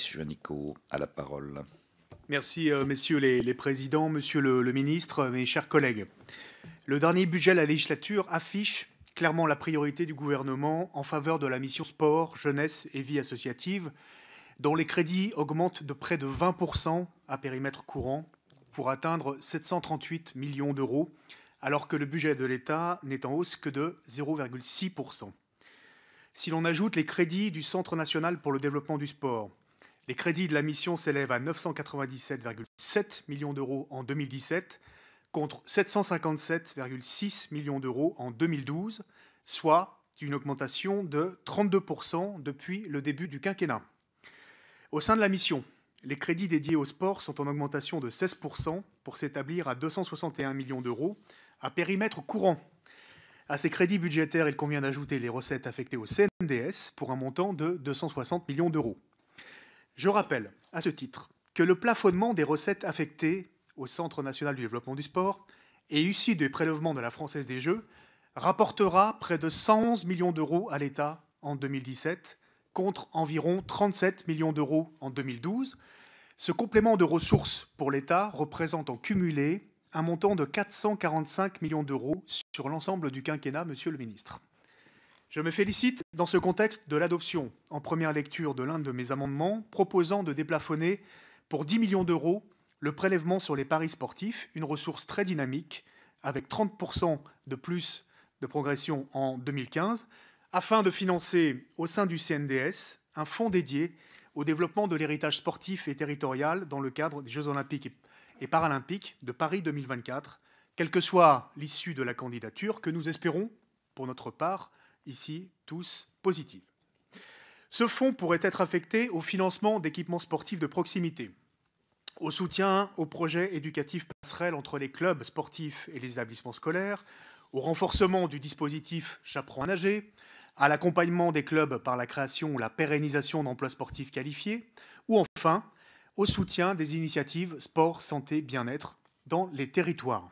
Juanico a la parole. Merci, messieurs les présidents, monsieur le ministre, mes chers collègues. Le dernier budget de la législature affiche clairement la priorité du gouvernement en faveur de la mission sport, jeunesse et vie associative, dont les crédits augmentent de près de 20% à périmètre courant pour atteindre 738 millions d'euros, alors que le budget de l'État n'est en hausse que de 0,6%. Si l'on ajoute les crédits du Centre national pour le développement du sport, les crédits de la mission s'élèvent à 997,7 millions d'euros en 2017, contre 757,6 millions d'euros en 2012, soit une augmentation de 32% depuis le début du quinquennat. Au sein de la mission, les crédits dédiés au sport sont en augmentation de 16% pour s'établir à 261 millions d'euros à périmètre courant. À ces crédits budgétaires, il convient d'ajouter les recettes affectées au CNDS pour un montant de 260 millions d'euros. Je rappelle, à ce titre, que le plafonnement des recettes affectées au Centre national du développement du sport et issu des prélèvements de la Française des Jeux rapportera près de 111 millions d'euros à l'État en 2017, contre environ 37 millions d'euros en 2012. Ce complément de ressources pour l'État représente en cumulé un montant de 445 millions d'euros sur l'ensemble du quinquennat, monsieur le ministre. Je me félicite dans ce contexte de l'adoption en première lecture de l'un de mes amendements proposant de déplafonner pour 10 millions d'euros le prélèvement sur les paris sportifs, une ressource très dynamique, avec 30% de plus de progression en 2015, afin de financer au sein du CNDS un fonds dédié au développement de l'héritage sportif et territorial dans le cadre des Jeux olympiques et paralympiques de Paris 2024, quelle que soit l'issue de la candidature que nous espérons, pour notre part, ici, tous positive. Ce fonds pourrait être affecté au financement d'équipements sportifs de proximité, au soutien aux projets éducatifs passerelles entre les clubs sportifs et les établissements scolaires, au renforcement du dispositif Chaperon à nager, à l'accompagnement des clubs par la création ou la pérennisation d'emplois sportifs qualifiés, ou enfin au soutien des initiatives sport, santé, bien-être dans les territoires.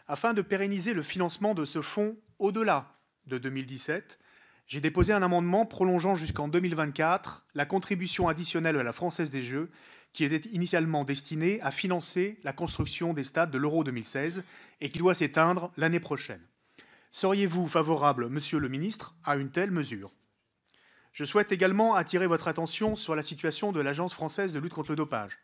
Afin de pérenniser le financement de ce fonds au-delà de 2017, j'ai déposé un amendement prolongeant jusqu'en 2024 la contribution additionnelle à la Française des Jeux qui était initialement destinée à financer la construction des stades de l'Euro 2016 et qui doit s'éteindre l'année prochaine. Seriez-vous favorable, monsieur le ministre, à une telle mesure ? Je souhaite également attirer votre attention sur la situation de l'Agence française de lutte contre le dopage.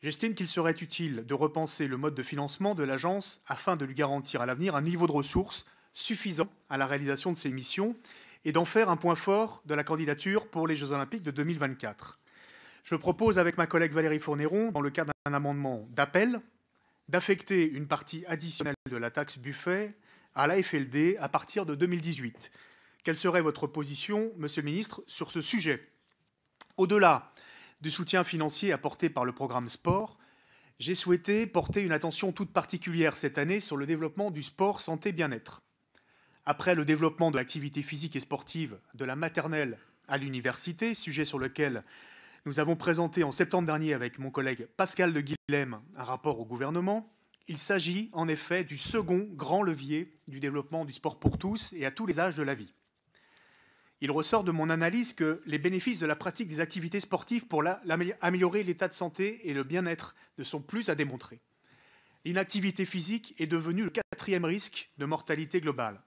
J'estime qu'il serait utile de repenser le mode de financement de l'agence afin de lui garantir à l'avenir un niveau de ressources suffisant à la réalisation de ses missions et d'en faire un point fort de la candidature pour les Jeux Olympiques de 2024. Je propose avec ma collègue Valérie Fournéron, dans le cadre d'un amendement d'appel, d'affecter une partie additionnelle de la taxe Buffet à l'AFLD à partir de 2018. Quelle serait votre position, monsieur le ministre, sur ce sujet ? Au-delà du soutien financier apporté par le programme sport, j'ai souhaité porter une attention toute particulière cette année sur le développement du sport santé-bien-être. Après le développement de l'activité physique et sportive de la maternelle à l'université, sujet sur lequel nous avons présenté en septembre dernier avec mon collègue Pascal de Guilhem un rapport au gouvernement, il s'agit en effet du second grand levier du développement du sport pour tous et à tous les âges de la vie. Il ressort de mon analyse que les bénéfices de la pratique des activités sportives pour améliorer l'état de santé et le bien-être ne sont plus à démontrer. L'inactivité physique est devenue le 4e risque de mortalité globale.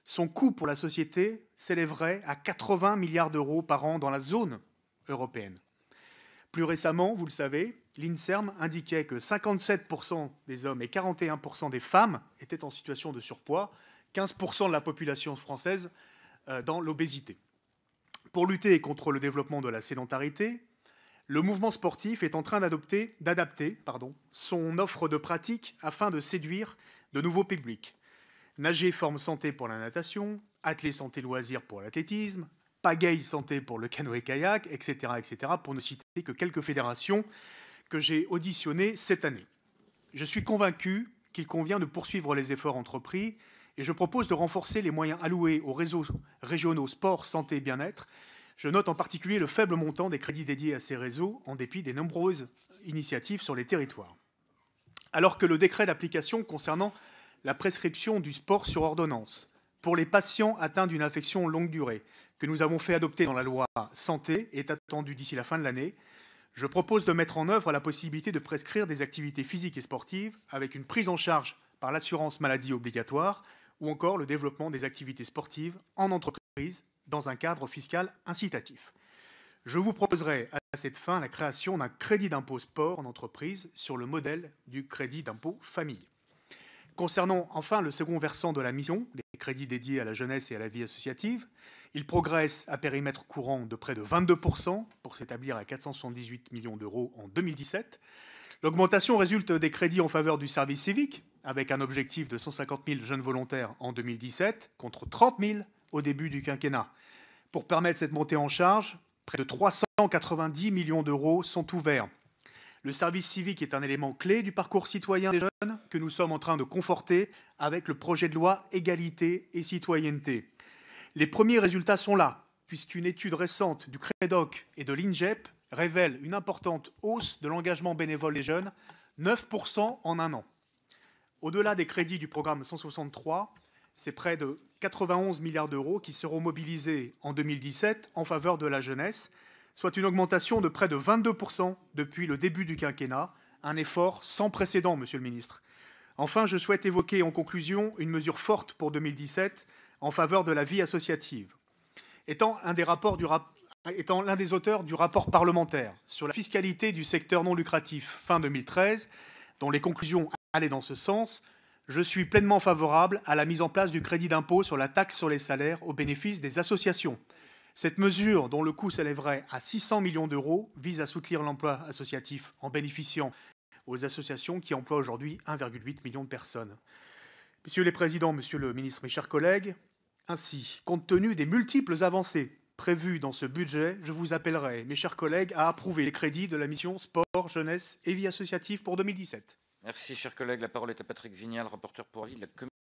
Son coût pour la société s'élèverait à 80 milliards d'euros par an dans la zone européenne. Plus récemment, vous le savez, l'INSERM indiquait que 57% des hommes et 41% des femmes étaient en situation de surpoids, 15% de la population française dans l'obésité. Pour lutter contre le développement de la sédentarité, le mouvement sportif est en train d'adapter son offre de pratique afin de séduire de nouveaux publics. Nager Forme Santé pour la natation, Athlé Santé Loisirs pour l'athlétisme, Pagaille Santé pour le canoë-kayak, etc., pour ne citer que quelques fédérations que j'ai auditionnées cette année. Je suis convaincu qu'il convient de poursuivre les efforts entrepris et je propose de renforcer les moyens alloués aux réseaux régionaux sport, santé et bien-être. Je note en particulier le faible montant des crédits dédiés à ces réseaux en dépit des nombreuses initiatives sur les territoires. Alors que le décret d'application concernant la prescription du sport sur ordonnance pour les patients atteints d'une affection longue durée que nous avons fait adopter dans la loi santé est attendu d'ici la fin de l'année. Je propose de mettre en œuvre la possibilité de prescrire des activités physiques et sportives avec une prise en charge par l'assurance maladie obligatoire ou encore le développement des activités sportives en entreprise dans un cadre fiscal incitatif. Je vous proposerai à cette fin la création d'un crédit d'impôt sport en entreprise sur le modèle du crédit d'impôt famille. Concernant enfin le second versant de la mission, les crédits dédiés à la jeunesse et à la vie associative, ils progressent à périmètre courant de près de 22% pour s'établir à 478 millions d'euros en 2017. L'augmentation résulte des crédits en faveur du service civique, avec un objectif de 150 000 jeunes volontaires en 2017, contre 30 000 au début du quinquennat. Pour permettre cette montée en charge, près de 390 millions d'euros sont ouverts. Le service civique est un élément clé du parcours citoyen des jeunes que nous sommes en train de conforter avec le projet de loi Égalité et Citoyenneté. Les premiers résultats sont là, puisqu'une étude récente du CREDOC et de l'INGEP révèle une importante hausse de l'engagement bénévole des jeunes, 9% en un an. Au-delà des crédits du programme 163, c'est près de 91 milliards d'euros qui seront mobilisés en 2017 en faveur de la jeunesse, soit une augmentation de près de 22% depuis le début du quinquennat, un effort sans précédent, Monsieur le Ministre. Enfin, je souhaite évoquer en conclusion une mesure forte pour 2017 en faveur de la vie associative. Étant l'un des auteurs du rapport parlementaire sur la fiscalité du secteur non lucratif fin 2013, dont les conclusions allaient dans ce sens, je suis pleinement favorable à la mise en place du crédit d'impôt sur la taxe sur les salaires au bénéfice des associations. Cette mesure, dont le coût s'élèverait à 600 millions d'euros, vise à soutenir l'emploi associatif en bénéficiant aux associations qui emploient aujourd'hui 1,8 million de personnes. Messieurs les présidents, monsieur le ministre, mes chers collègues, ainsi, compte tenu des multiples avancées prévues dans ce budget, je vous appellerai, mes chers collègues, à approuver les crédits de la mission Sport, Jeunesse et Vie associative pour 2017. Merci, cher collègue. La parole est à Patrick Vignal, rapporteur pour avis de la Commission.